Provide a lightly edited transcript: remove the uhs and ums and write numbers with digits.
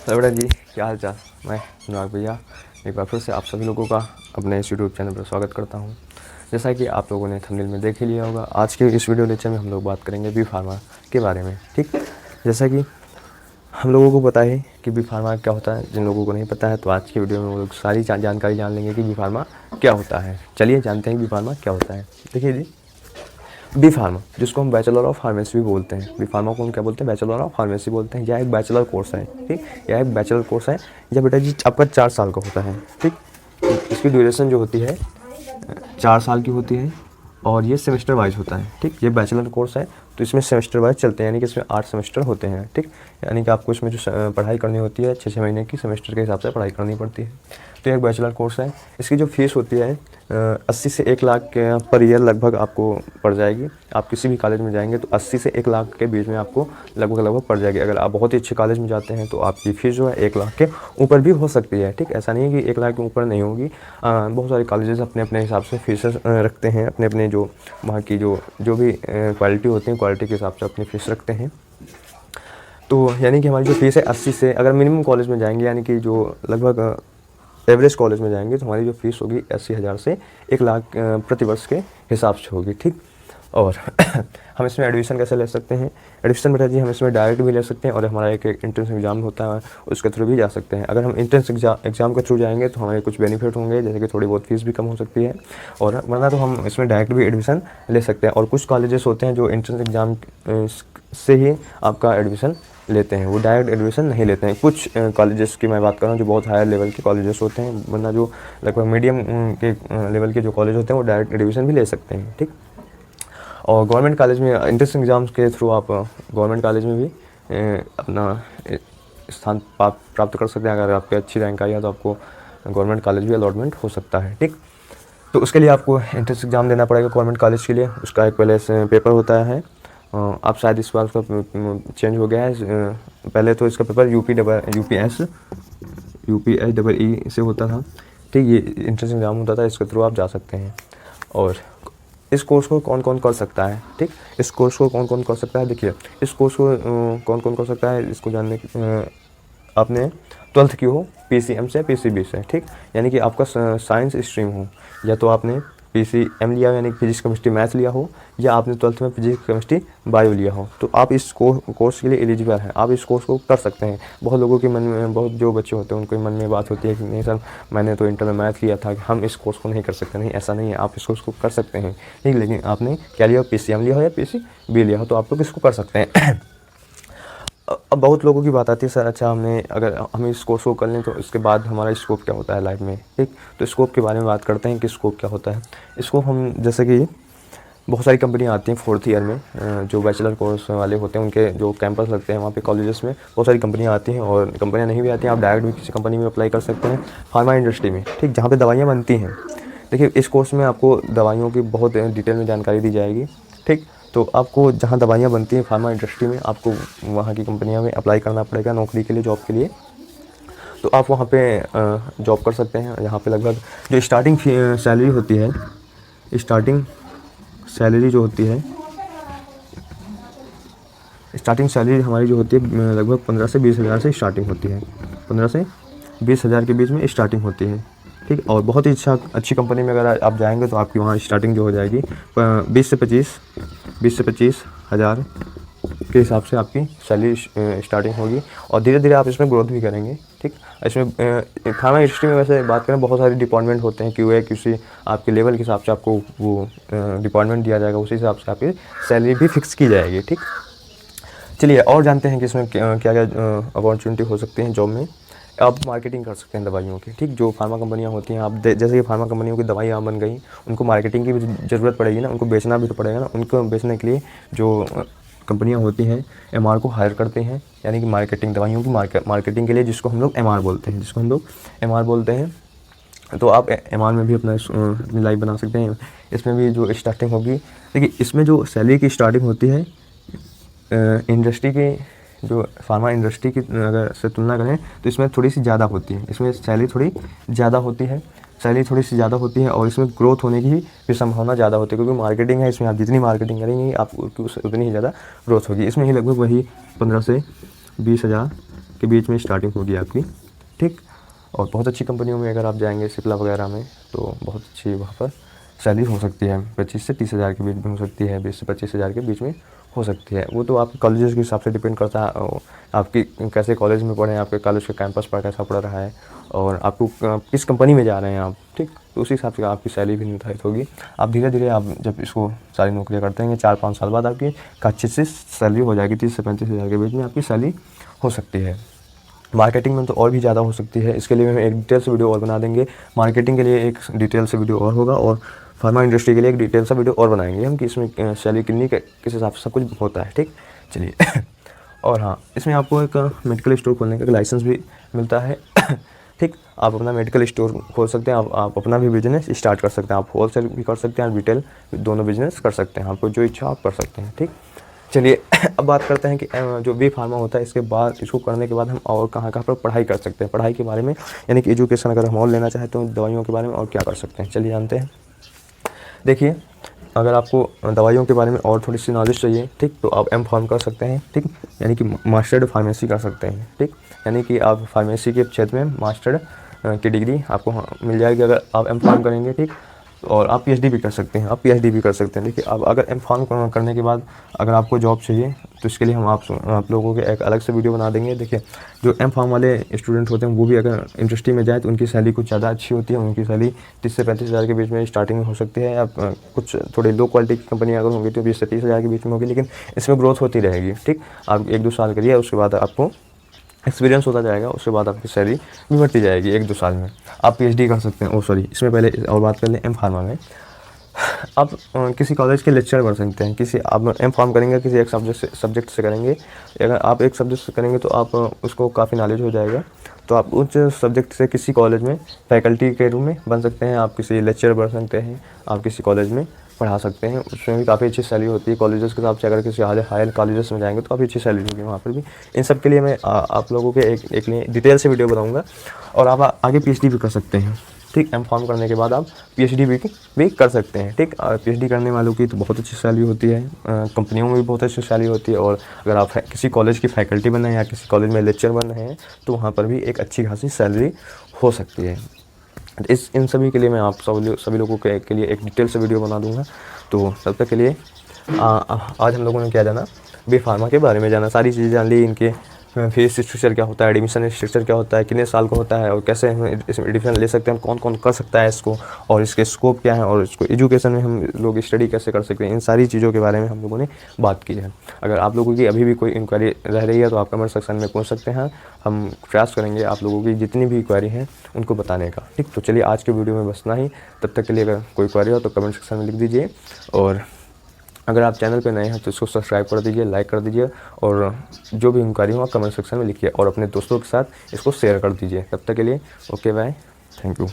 Hello बेटा जी, क्या हाल चाल। मैं अनुराग भैया एक बार फिर से आप सभी लोगों का अपने इस यूट्यूब चैनल पर स्वागत करता हूं। जैसा कि आप लोगों ने थंबनेल में देख ही लिया होगा, आज के इस वीडियो लेक्चर में हम लोग बात करेंगे बी फार्मा के बारे में। ठीक, जैसा कि हम लोगों को पता है कि बी फार्मा क्या होता है। जिन लोगों को नहीं पता है तो आज की वीडियो में वो लोग सारी जानकारी जान लेंगे कि बी फार्मा क्या होता है। चलिए जानते हैं बी फार्मा क्या होता है। देखिए जी, बी फार्मा जिसको हम बैचलर ऑफ फार्मेसी भी बोलते हैं, बी फार्मा को हम क्या बोलते हैं, बैचलर ऑफ फार्मेसी बोलते हैं। यह एक बैचलर कोर्स है। ठीक, यह एक बैचलर कोर्स है। यह बेटा जी आपका 4 साल का होता है। ठीक, इसकी ड्यूरेशन जो होती है 4 साल की होती है और ये सेमेस्टर वाइज होता है। ठीक, ये बैचलर कोर्स है तो इसमें सेमेस्टर वाइज चलते हैं, यानी कि इसमें 8 सेमेस्टर होते हैं। ठीक, यानी कि आपको इसमें जो पढ़ाई करनी होती है 6-6 महीने की सेमेस्टर के हिसाब से पढ़ाई करनी पड़ती है। तो ये एक बैचलर कोर्स है। इसकी जो फीस होती है 80 से 1 लाख पर ईयर लगभग आपको पड़ जाएगी। आप किसी भी कॉलेज में जाएंगे तो 80 से 1 लाख के बीच में आपको लगभग पड़ जाएगी। अगर आप बहुत ही अच्छे कॉलेज में जाते हैं तो आपकी फ़ीस जो है 1 लाख के ऊपर भी हो सकती है। ठीक, ऐसा नहीं है कि 1 लाख के ऊपर नहीं होगी। बहुत सारे कॉलेजेस अपने अपने हिसाब से फीस रखते हैं, अपने अपने जो वहाँ की जो भी क्वालिटी होती है, क्वालिटी के हिसाब से अपनी फ़ीस रखते हैं। तो यानी कि हमारी जो फ़ीस है 80 से, अगर मिनिमम कॉलेज में जाएंगे यानी कि जो लगभग एवरेज कॉलेज में जाएंगे तो हमारी जो फ़ीस होगी 80,000 से 1 लाख प्रति वर्ष के हिसाब से होगी। ठीक, और हम इसमें एडमिशन कैसे ले सकते हैं। एडमिशन बेटा जी हम इसमें डायरेक्ट भी ले सकते हैं और हमारा एक एंट्रेंस एग्ज़ाम होता है उसके थ्रू भी जा सकते हैं। अगर हम एंट्रेंस एग्ज़ाम के थ्रू जाएंगे तो हमारे कुछ बेनिफिट होंगे, जैसे कि थोड़ी बहुत फीस भी कम हो सकती है, और वरना तो हम इसमें डायरेक्ट भी एडमिशन ले सकते हैं। और कुछ कॉलेजेस होते हैं जो एंट्रेंस एग्ज़ाम से ही आपका एडमिशन लेते हैं, वो डायरेक्ट एडमिशन नहीं लेते हैं। कुछ कॉलेजेस की मैं बात कर रहा हूँ जो बहुत हायर लेवल के कॉलेजेस होते हैं, वरना जो लगभग मीडियम के लेवल के जो कॉलेज होते हैं वो डायरेक्ट एडमिशन भी ले सकते हैं। ठीक, और गवर्नमेंट कॉलेज में एंट्रेंस एग्ज़ाम्स के थ्रू आप गवर्नमेंट कॉलेज में भी अपना स्थान प्राप्त कर सकते हैं। अगर आपकी अच्छी रैंक आई है तो आपको गवर्नमेंट कॉलेज भी अलॉटमेंट हो सकता है। ठीक, तो उसके लिए आपको एंट्रेंस एग्ज़ाम देना पड़ेगा गवर्नमेंट कॉलेज के लिए। उसका एक पहले से पेपर होता है, आप शायद इस बार उसका चेंज हो गया है। पहले तो इसका पेपर यूपीएसई से होता था। ठीक, ये एंट्रेंस एग्ज़ाम होता था, इसके थ्रू आप जा सकते हैं। और इस कोर्स को कौन कौन कर सकता है। ठीक, इस कोर्स को कौन कौन कर सकता है, देखिए इस कोर्स को कौन कौन कर सकता है, इसको जानने आपने 12th की हो पीसीएम से पीसीबी से। ठीक, यानी कि आपका साइंस स्ट्रीम हो, या तो आपने पीसीएम लिया हो यानी फिजिक्स केमिस्ट्री मैथ लिया हो, या आपने 12th में फिजिक्स केमिस्ट्री बायो लिया हो, तो आप इस कोर्स के लिए एलिजिबल हैं, आप इस कोर्स को कर सकते हैं। बहुत लोगों के मन में, बहुत जो बच्चे होते हैं उनके मन में बात होती है कि नहीं सर मैंने तो इंटर में मैथ लिया था, हम इस कोर्स को नहीं कर सकते। नहीं, ऐसा नहीं है, आप इस कोर्स को कर सकते हैं। ठीक, लेकिन आपने क्या लिया हो, पीसीएम लिया हो या पीसीबी लिया हो, तो आप लोग इसको कर सकते हैं। अब बहुत लोगों की बात आती है सर अच्छा अगर हम इस कोर्स को कर लें तो इसके बाद हमारा स्कोप क्या होता है लाइफ में। ठीक, तो स्कोप के बारे में बात करते हैं कि स्कोप क्या होता है। स्कोप हम जैसे कि बहुत सारी कंपनियां आती हैं 4th ईयर में, जो बैचलर कोर्स वाले होते हैं उनके जो कैंपस लगते हैं वहाँ पे कॉलेजेस में बहुत सारी कंपनियां आती हैं, और कंपनियां नहीं भी आती हैं आप डायरेक्ट भी किसी कंपनी में अप्लाई कर सकते हैं फार्मा इंडस्ट्री में। ठीक, जहाँ पर दवाइयाँ बनती हैं। देखिए इस कोर्स में आपको दवाइयों की बहुत डिटेल में जानकारी दी जाएगी। ठीक, तो आपको जहाँ दवाइयाँ बनती हैं फार्मा इंडस्ट्री में, आपको वहाँ की कंपनियों में अप्लाई करना पड़ेगा नौकरी के लिए, जॉब के लिए। तो आप वहाँ पे जॉब कर सकते हैं। यहाँ पे लगभग जो स्टार्टिंग सैलरी होती है, स्टार्टिंग सैलरी जो होती है, स्टार्टिंग सैलरी हमारी जो होती है लगभग 15 से 20 हज़ार से स्टार्टिंग होती है। 15 से 20 हज़ार के बीच में स्टार्टिंग होती है। ठीक, और बहुत ही अच्छी कंपनी में अगर आप जाएंगे तो आपकी वहाँ स्टार्टिंग जो हो जाएगी 20 से 25 हज़ार के हिसाब से आपकी सैलरी स्टार्टिंग होगी, और धीरे धीरे आप इसमें ग्रोथ भी करेंगे। ठीक, इसमें फार्मा इंडस्ट्री में वैसे बात करें बहुत सारे डिपार्टमेंट होते हैं, क्यूए क्यूसी आपके लेवल के हिसाब से आपको वो डिपार्टमेंट दिया जाएगा, उसी हिसाब से आपकी सैलरी भी फिक्स की जाएगी। ठीक, चलिए और जानते हैं कि इसमें क्या क्या अपॉर्चुनिटी हो सकती हैं जॉब में। आप मार्केटिंग कर सकते हैं दवाइयों की। ठीक, जो फार्मा कंपनियां होती हैं, आप जैसे कि फार्मा कंपनियों की दवाइयाँ बन गई, उनको मार्केटिंग की भी ज़रूरत पड़ेगी ना, उनको बेचना भी तो पड़ेगा ना। उनको बेचने के लिए जो कंपनियां होती हैं एमआर को हायर करते हैं, यानी कि मार्केटिंग, दवाइयों की मार्केटिंग के लिए, जिसको हम लोग एमआर बोलते हैं। तो आप एमआर में भी अपनी लाइफ बना सकते हैं। इसमें भी जो स्टार्टिंग होगी, देखिए इसमें जो सैलरी की स्टार्टिंग होती है इंडस्ट्री की, जो फार्मा इंडस्ट्री की अगर से तुलना करें तो इसमें थोड़ी सी ज़्यादा होती है। इसमें सैलरी थोड़ी ज़्यादा होती है, और इसमें ग्रोथ होने की भी संभावना ज़्यादा होती है, क्योंकि मार्केटिंग है। इसमें आप जितनी मार्केटिंग करेंगे आप उतनी ही ज़्यादा ग्रोथ होगी। इसमें ही लगभग वही 15 से 20 हज़ार के बीच में स्टार्टिंग होगी आपकी, ठीक। और बहुत अच्छी कंपनियों में अगर आप जाएंगे सिप्ला वगैरह में तो बहुत अच्छी वहाँ पर सैलरी हो सकती है, 25 से 30 हज़ार के बीच में हो सकती है, 20 से 25 हज़ार के बीच में हो सकती है। वो तो आपके कॉलेजेस के हिसाब से डिपेंड करता है, आपकी कैसे कॉलेज में पढ़े हैं, आपके कॉलेज का कैंपस पर कैसा पढ़ रहा है, और आपको किस कंपनी में जा रहे हैं आप, ठीक। तो उसी हिसाब से आपकी सैलरी भी निर्धारित होगी। आप धीरे धीरे आप जब इसको सारी नौकरियाँ करते हैं 4-5 साल बाद आपकी अच्छी सी सैलरी हो जाएगी, 30 से 35 हज़ार के बीच में आपकी सैलरी हो सकती है। मार्केटिंग में तो और भी ज़्यादा हो सकती है, इसके लिए हम एक डिटेल से वीडियो और बना देंगे। मार्केटिंग के लिए एक डिटेल से वीडियो और होगा, और फार्मा इंडस्ट्री के लिए एक डिटेल सा वीडियो और बनाएंगे हम कि इसमें सैलरी कितनी किस हिसाब से सब कुछ होता है, ठीक। चलिए और हाँ, इसमें आपको एक मेडिकल स्टोर खोलने का लाइसेंस भी मिलता है, ठीक। आप अपना मेडिकल स्टोर खोल सकते हैं, आप अपना भी बिजनेस स्टार्ट कर सकते हैं, आप होलसेल भी कर सकते हैं, रिटेल दोनों बिजनेस कर सकते हैं, आपको जो इच्छा आप कर सकते हैं, ठीक। चलिए अब बात करते हैं कि जो बी फार्मा होता है, इसके बाद इसको करने के बाद हम और कहाँ कहाँ पर पढ़ाई कर सकते हैं, पढ़ाई के बारे में, यानी कि एजुकेशन अगर हम और लेना चाहें तो दवाइयों के बारे में और क्या कर सकते हैं, चलिए जानते हैं। देखिए, अगर आपको दवाइयों के बारे में और थोड़ी सी नॉलेज चाहिए, ठीक, तो आप एम फार्म कर सकते हैं, ठीक, यानी कि मास्टर्ड फार्मेसी कर सकते हैं, ठीक। यानी कि आप फार्मेसी के क्षेत्र में मास्टर्ड की डिग्री आपको मिल जाएगी अगर आप एम फार्म करेंगे, ठीक। और आप पीएचडी भी कर सकते हैं, देखिए अब अगर एम फार्म करने के बाद अगर आपको जॉब चाहिए तो इसके लिए हम आप लोगों के एक अलग से वीडियो बना देंगे। देखिए, जो एम फार्म वाले स्टूडेंट होते हैं वो भी अगर इंडस्ट्री में जाए तो उनकी सैलरी कुछ ज़्यादा अच्छी होती है, उनकी सैलरी 30 से 35 हज़ार के बीच में स्टार्टिंग में हो सकती है, या कुछ थोड़ी लो क्वालिटी की कंपनी अगर होंगी तो 20 से 30 हज़ार के बीच में होगी, लेकिन इसमें ग्रोथ होती रहेगी, ठीक। आप 1-2 साल करिए, उसके बाद आपको एक्सपीरियंस होता जाएगा, उसके बाद आपकी सैलरी भी बढ़ती जाएगी 1-2 साल में। आप पीएचडी कर सकते हैं, इसमें पहले और बात कर लें एम फार्मा में। आप किसी कॉलेज के लेक्चर बन सकते हैं, किसी आप एम फार्म करेंगे किसी एक सब्जेक्ट से करेंगे, अगर आप एक सब्जेक्ट से करेंगे तो आप उसको काफ़ी नॉलेज हो जाएगा, तो आप उस सब्जेक्ट से किसी कॉलेज में फैकल्टी के रूप में बन सकते हैं, आप किसी लेक्चर बन सकते हैं, आप किसी कॉलेज में पढ़ा सकते हैं, उसमें भी काफ़ी अच्छी सैलरी होती है कॉलेजेस के हिसाब से। अगर किसी हायर कॉलेजेस में जाएंगे तो काफ़ी अच्छी सैलरी होगी वहाँ पर भी। इन सब के लिए मैं आप लोगों के एक डिटेल से वीडियो बनाऊँगा, और आप आगे पीएचडी भी कर सकते हैं, ठीक। एम फार्म करने के बाद आप पीएचडी भी कर सकते हैं, ठीक। पीएचडी करने वालों की तो बहुत अच्छी सैलरी होती है, कंपनियों में भी बहुत अच्छी सैलरी होती है, और अगर आप किसी कॉलेज की फैकल्टी बन रहे हैं या किसी कॉलेज में लेक्चर बन रहे हैं तो वहाँ पर भी एक अच्छी खासी सैलरी हो सकती है। इन सभी के लिए मैं आप सभी लोगों के लिए एक डिटेल से वीडियो बना दूँगा। तो तब तक के लिए आज हम लोगों ने क्या जाना, बी फार्मा के बारे में जाना, सारी चीज़ें जान ली, इनके फीस स्ट्रक्चर क्या होता है, एडमिशन स्ट्रक्चर क्या होता है, कितने साल का होता है, और कैसे हम इसमें एडमिशन ले सकते हैं, कौन कौन कर सकता है इसको, और इसके स्कोप क्या है, और इसको एजुकेशन में हम लोग स्टडी कैसे कर सकते हैं, इन सारी चीज़ों के बारे में हम लोगों ने बात की है। अगर आप लोगों की अभी भी कोई इंक्वायरी रह रही है तो आप कमेंट सेक्शन में पूछ सकते हैं, हम प्रयास करेंगे आप लोगों की जितनी भी क्वेरी है उनको बताने का, ठीक। तो चलिए आज के वीडियो में बस इतना ही, तब तक के लिए अगर कोई क्वेरी हो तो कमेंट सेक्शन में लिख दीजिए, और अगर आप चैनल पे नए हैं तो इसको सब्सक्राइब कर दीजिए, लाइक कर दीजिए, और जो भी इंक्वायरी हो आप कमेंट सेक्शन में लिखिए, और अपने दोस्तों के साथ इसको शेयर कर दीजिए। तब तक के लिए ओके बाय, थैंक यू।